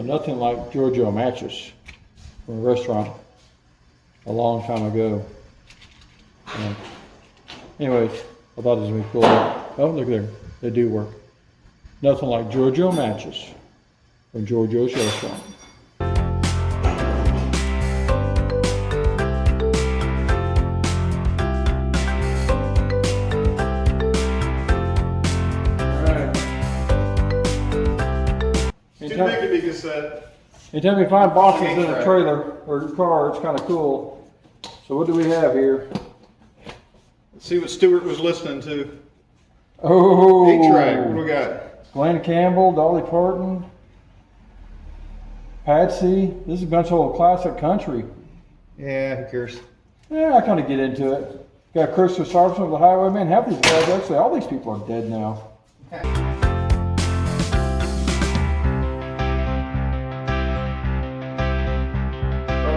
nothing like Giorgio mattress from a restaurant a long time ago. Anyways, I thought this would be cool. Oh, look there. They do work. Nothing like Giorgio mattress from Giorgio's restaurant. Too big to be cassette. Anytime we find boxes in a trailer or a car, it's kind of cool. So what do we have here? Let's see what Stuart was listening to. Oh, 8-track. What do we got? Glenn Campbell, Dolly Parton, Patsy. This is a bunch of old classic country. Yeah, who cares? Yeah, I kind of get into it. Got Christopher Sargent of the Highwaymen. Half these guys, actually, all these people are dead now.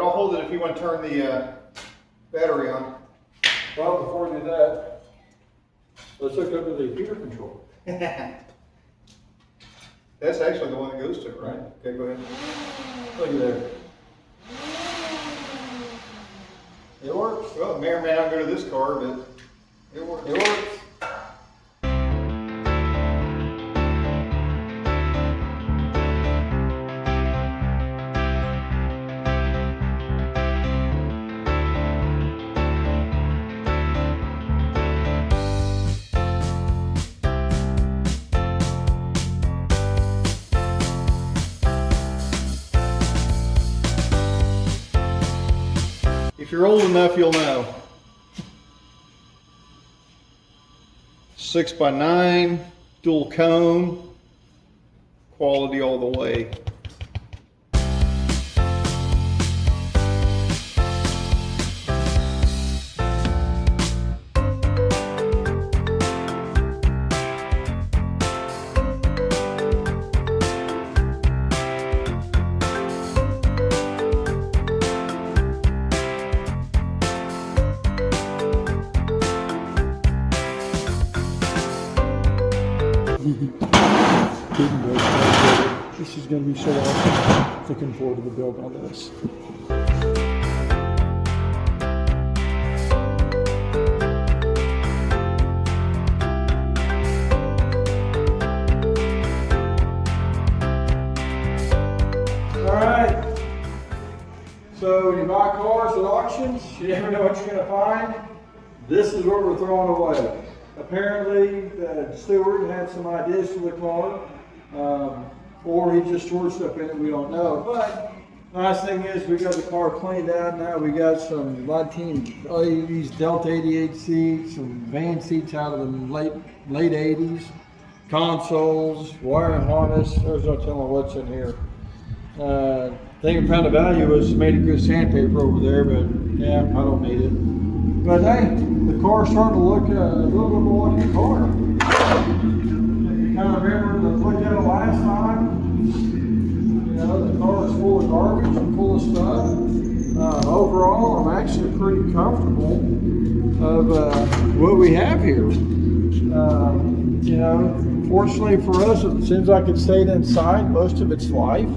I'll hold it if you want to turn the battery on. Well, before we do that, let's look up to the heater control. That's actually the one that goes to it, right? Okay, go ahead. Look at there. It works. Well, it may or may not go to this car, but it works. It works. If you're old enough, you'll know. 6x9, dual cone, quality all the way. This is going to be so awesome. Looking forward to the build on this. All right. So when you buy cars at auctions, you never know what you're going to find. This is what we're throwing away. Apparently, Stuart had some ideas for the car, or he just stored stuff in it, we don't know. But nice thing is we got the car cleaned out now. We got some 1980s Delta 88 seats, some van seats out of the late 80s, consoles, wire and harness. There's no telling what's in here. Thing we found of value was made of good sandpaper over there, but yeah, I don't need it. But hey, the car's starting to look a little bit more like a car. You kind of remember the look at it last time. You know, the car is full of garbage and full of stuff. Overall, I'm actually pretty comfortable of what we have here. You know, fortunately for us, it seems like it stayed inside most of its life.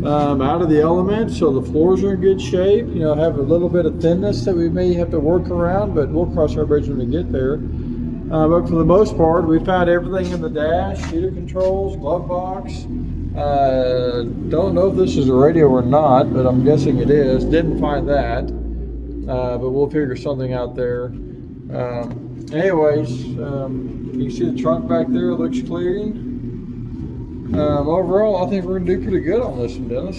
Out of the elements, so the floors are in good shape. You know, have a little bit of thinness that we may have to work around, but we'll cross our bridge when we get there. But for the most part, we found everything in the dash, heater controls, glove box. Don't know if this is a radio or not, but I'm guessing it is. Didn't find that, but we'll figure something out there. Anyways, you can see the trunk back there, it looks clean. Overall, I think we're going to do pretty good on this one, Dennis.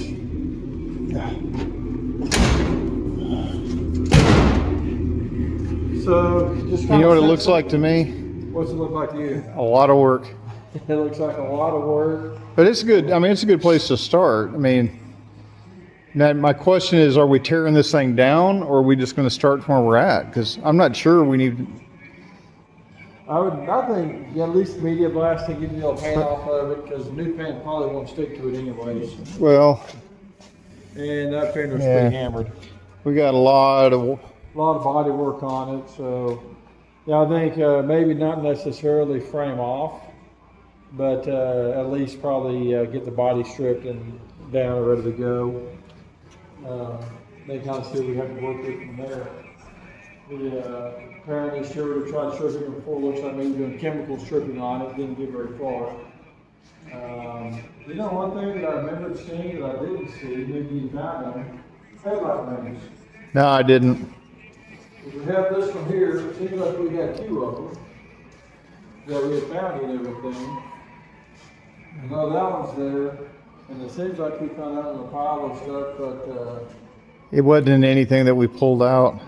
So, just You know what it looks like to me? What's it look like to you? A lot of work. It looks like a lot of work. But it's good. I mean, it's a good place to start. I mean, now my question is, are we tearing this thing down, or are we just going to start from where we're at? Because I'm not sure we need... I think at least media blast to get the old paint off of it, because the new paint probably won't stick to it anyways. Well... And that paint was Yeah. pretty hammered. We got a lot of body work on it, so yeah, I think maybe not necessarily frame off, but at least probably get the body stripped and down and ready to go. They kind of said we have to work it from there. Apparently sure to try to strip it before. Looks like maybe doing chemical stripping on it. Didn't get very far. You know, one thing that I remember seeing that I didn't see, maybe you found them, headlight rings. No, I didn't. We have this one here. It seems like we got two of them that we had found and everything. I know that one's there, and it seems like we found out in a pile of stuff, but It wasn't anything that we pulled out.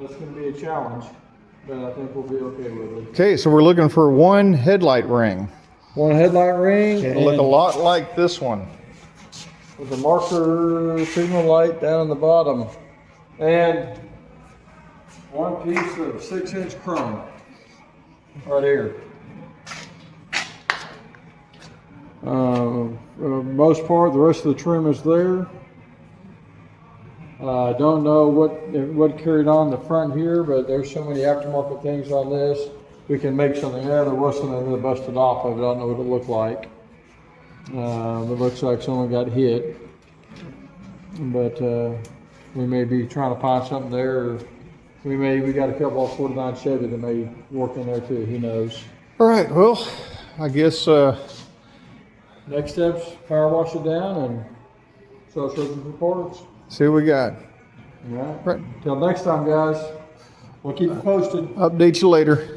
that's going to be a challenge, but I think we'll be okay with it. Okay, so we're looking for one headlight ring. One headlight ring. It'll look a lot like this one. With a marker signal light down on the bottom. And one piece of 6-inch chrome. Right here. Most part, the rest of the trim is there. I don't know what carried on the front here, but there's so many aftermarket things on this. We can make something there. There was something that busted off of it. I don't know what it looked like. It looks like someone got hit. But we may be trying to find something there. Or we got a couple of 49 Chevy that may work in there too. Who knows? All right, well, I guess Next steps, power wash it down and start searching for parts. see what we got. All right. Right. Till next time, guys. We'll keep you posted. Update you later.